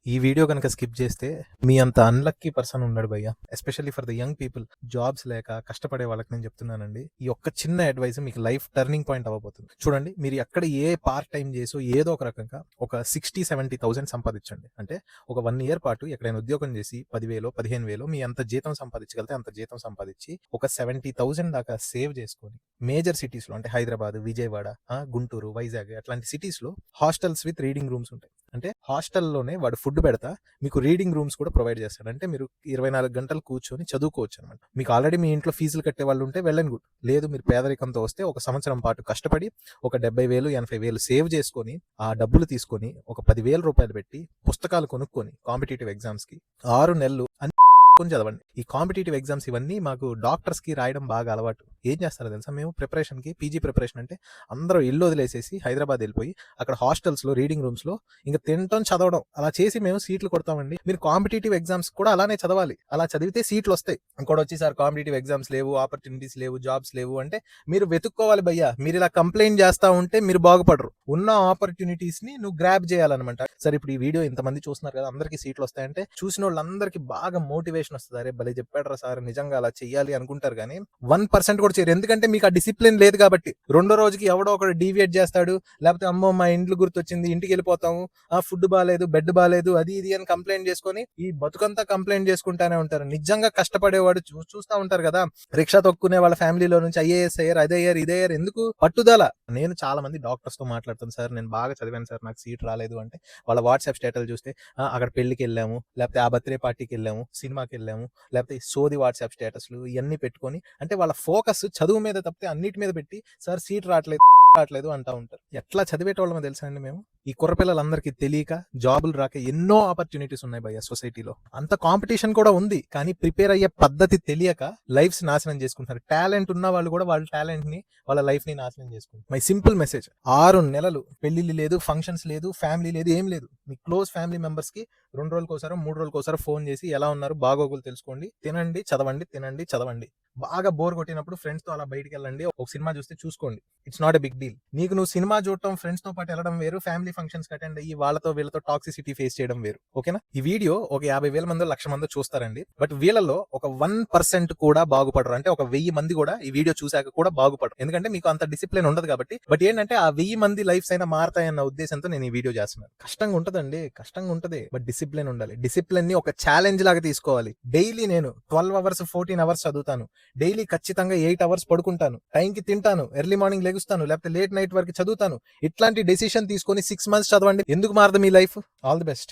ఈ వీడియో కనుక స్కిప్ చేస్తే మీ అంత అన్లక్కీ పర్సన్ ఉన్నాడు భయ్య. Especially for the young people, jobs లేక కష్టపడే వాళ్ళకి నేను చెప్తున్నానండి. ఈ ఒక్క చిన్న అడ్వైస్ మీకు లైఫ్ టర్నింగ్ పాయింట్ అవ్వబోతుంది. చూడండి, మీరు ఎక్కడ ఏ పార్ట్ టైం చేసో ఏదో ఒక రకంగా ఒక 60-70,000 సంపాదించండి. అంటే ఒక 1 year పాటు ఎక్కడైనా ఉద్యోగం చేసి 10,000 15,000 మీ అంత జీతం సంపాదించగలితే అంత జీతం సంపాదించి ఒక 70,000 దాకా సేవ్ చేసుకొని మేజర్ సిటీస్ లో అంటే హైదరాబాద్, విజయవాడ, గుంటూరు, వైజాగ్ అట్లాంటి సిటీస్ లో హాస్టల్స్ విత్ రీడింగ్ రూమ్స్ ఉంటాయి. అంటే హాస్టల్లోనే వాడు ఫుడ్ పెడతా మీకు రీడింగ్ రూమ్స్ కూడా ప్రొవైడ్ చేస్తాడు. అంటే మీరు 24 గంటలు కూర్చొని చదువుకోవచ్చు అనమాట. మీకు ఆల్రెడీ మీ ఇంట్లో ఫీజులు కట్టే వాళ్ళు ఉంటే వెళ్ళని గుడ్. లేదు, మీరు పేదరికంతో వస్తే ఒక సంవత్సరం పాటు కష్టపడి ఒక 70,000-80,000 సేవ్ చేసుకొని ఆ డబ్బులు తీసుకొని ఒక 10,000 రూపాయలు పెట్టి పుస్తకాలు కొనుక్కొని కాంపిటేటివ్ ఎగ్జామ్స్ కి 6 నెలలు చదవండి. ఈ కాంపిటేటివ్ ఎగ్జామ్స్ ఇవన్నీ మాకు డాక్టర్స్ కి రాయడం బాగా అలవాటు. ఏం చేస్తారో తెలుసా, మేము ప్రిపరేషన్ కి పీజీ ప్రిపరేషన్ అంటే అందరూ ఇల్లు వదిలేసేసి హైదరాబాద్ వెళ్ళిపోయి అక్కడ హాస్టల్స్ లో రీడింగ్ రూమ్స్ లో ఇంకా తినటం చదవడం అలా చేసి మేము సీట్లు కొడతామండి. మీరు కాంపిటేటివ్ ఎగ్జామ్స్ కూడా అలానే చదవాలి. అలా చదివితే సీట్లు వస్తాయి. ఇంకోటి వచ్చి సార్ కాంపిటేటివ్ ఎగ్జామ్స్ లేవు, ఆపర్చునిటీస్ లేవు, జాబ్స్ లేవు అంటే మీరు వెతుక్కోవాలి భయ్యా. మీరు ఇలా కంప్లైంట్ చేస్తా ఉంటే మీరు బాగుపడరు. ఉన్న ఆపర్చునిటీస్ ని నువ్వు గ్రాబ్ చేయాలన్నమాట. సరే, ఇప్పుడు ఈ వీడియో ఇంతమంది చూస్తున్నారు కదా, అందరికీ సీట్లు వస్తాయంటే చూసిన వాళ్ళందరికీ బాగా మోటివేషన్ వస్తుంది. అరే భలే చెప్పాడు సార్, నిజంగా అలా చెయ్యాలి అనుకుంటారు. కానీ 1% కూడా చేయరు. ఎందుకంటే మీకు ఆ డిసిప్లిన్ లేదు కాబట్టి. రెండో రోజుకి ఎవడో ఒకడు డీవియేట్ చేస్తాడు, లేకపోతే అమ్మో మా ఇంట్లో గుర్తొచ్చింది ఇంటికి వెళ్ళిపోతాము, ఫుడ్ బాగాలేదు, బెడ్ బాగాలేదు, అది ఇది అని కంప్లైంట్ చేసుకొని ఈ బతుకంతా కంప్లైంట్ చేసుకుంటానే ఉంటారు. నిజంగా కష్టపడేవాడు చూస్తా ఉంటారు కదా, రిక్షా తొక్కునే వాళ్ళ ఫ్యామిలీలో నుంచి ఐఏఎస్ అయ్యారు, అదే అయ్యారు, ఇదే అయ్యారు. ఎందుకు? పట్టుదల. నేను చాలా మంది డాక్టర్స్ తో మాట్లాడుతాను. సార్ నేను బాగా చదివాను సార్, నాకు సీట్ రాలేదు అంటే వాళ్ళ వాట్సాప్ స్టేటస్ చూస్తే అక్కడ పెళ్లికి వెళ్ళాము, లేకపోతే ఆ బర్త్డే పార్టీకి వెళ్ళాము, సినిమాకి వెళ్ళాము, లేకపోతే సోది వాట్సాప్ స్టేటస్లు ఇవన్నీ పెట్టుకొని, అంటే వాళ్ళ ఫోకస్ చదువు మీద తప్పితే అన్నిటి మీద పెట్టి సార్ సీట్ రావట్లేదు అంటా ఉంటారు. ఎట్లా చదివేటోళ్ళమో తెలుసా అండి మేము. ఈ కుర్రపిల్లలందరికీ తెలియక జాబులు రాక ఎన్నో ఆపర్చునిటీస్ ఉన్నాయి భయ్య సొసైటీలో. అంత కాంపిటీషన్ కూడా ఉంది, కానీ ప్రిపేర్ అయ్యే పద్ధతి తెలియక లైఫ్స్ నాశనం చేసుకుంటారు. టాలెంట్ ఉన్న వాళ్ళు కూడా వాళ్ళ టాలెంట్ ని, వాళ్ళ లైఫ్ ని నాశనం చేసుకుంటారు. మై సింపుల్ మెసేజ్: 6 నెలలు పెళ్లిళ్ళు లేదు, ఫంక్షన్స్ లేదు, ఫ్యామిలీ లేదు, ఏం లేదు. మీ క్లోజ్ ఫ్యామిలీ మెంబర్స్ కి 2 రోజులకోసారో 3 రోజులకోసారో ఫోన్ చేసి ఎలా ఉన్నారు, బాగోగులు తెలుసుకోండి. తినండి, చదవండి, తినండి, చదవండి. బాగా బోర్ కొట్టినప్పుడు ఫ్రెండ్స్ తో అలా బయటికి వెళ్ళండి, ఒక సినిమా చూస్తే చూసుకోండి. It's not a big deal. నీకు నువ్వు సినిమా చూడటం, ఫ్రెండ్స్ తో పాటు వెళ్ళడం వేరు, ఫ్యామిలీ ఫంక్షన్స్ అటెండ్ అయ్యి వాళ్ళతో వీళ్ళతో టాక్సిసిటీ ఫేస్ చేయడం వేరు. ఓకేనా? ఈ వీడియో ఒక 50,000 మంది 1,00,000 మంది చూస్తారండి. బట్ వీళ్ళలో ఒక 1% కూడా బాగుపడరు. అంటే ఒక 1000 మంది కూడా ఈ వీడియో చూసాక కూడా బాగుపడరు. ఎందుకంటే మీకు అంత డిసిప్లిన్ ఉండదు కాబట్టి. బట్ ఏంటంటే ఆ 1000 మంది లైఫ్స్ అయినా మారతాయన్న ఉద్దేశంతో నేను ఈ వీడియో చేస్తున్నాను. కష్టంగా ఉంటదండి, కష్టంగా ఉంటది. బట్ డిసిప్లిన్ ఉండాలి. డిసిప్లిన్ ని ఒక ఛాలెంజ్ లాగా తీసుకోవాలి. డైలీ నేను 12 hours 14 hours చదువుతాను. డైలీ ఖచ్చితంగా 8 hours పడుకుంటాను, టైంకి తింటాను, ఎర్లీ మార్నింగ్ లెగుస్తాను, లేకపోతే లేట్ నైట్ వరకు చదువుతాను. ఇట్లాంటి డెసిషన్ తీసుకొని 6 months చదవండి. ఎందుకు మారదు మీ లైఫ్? All the best.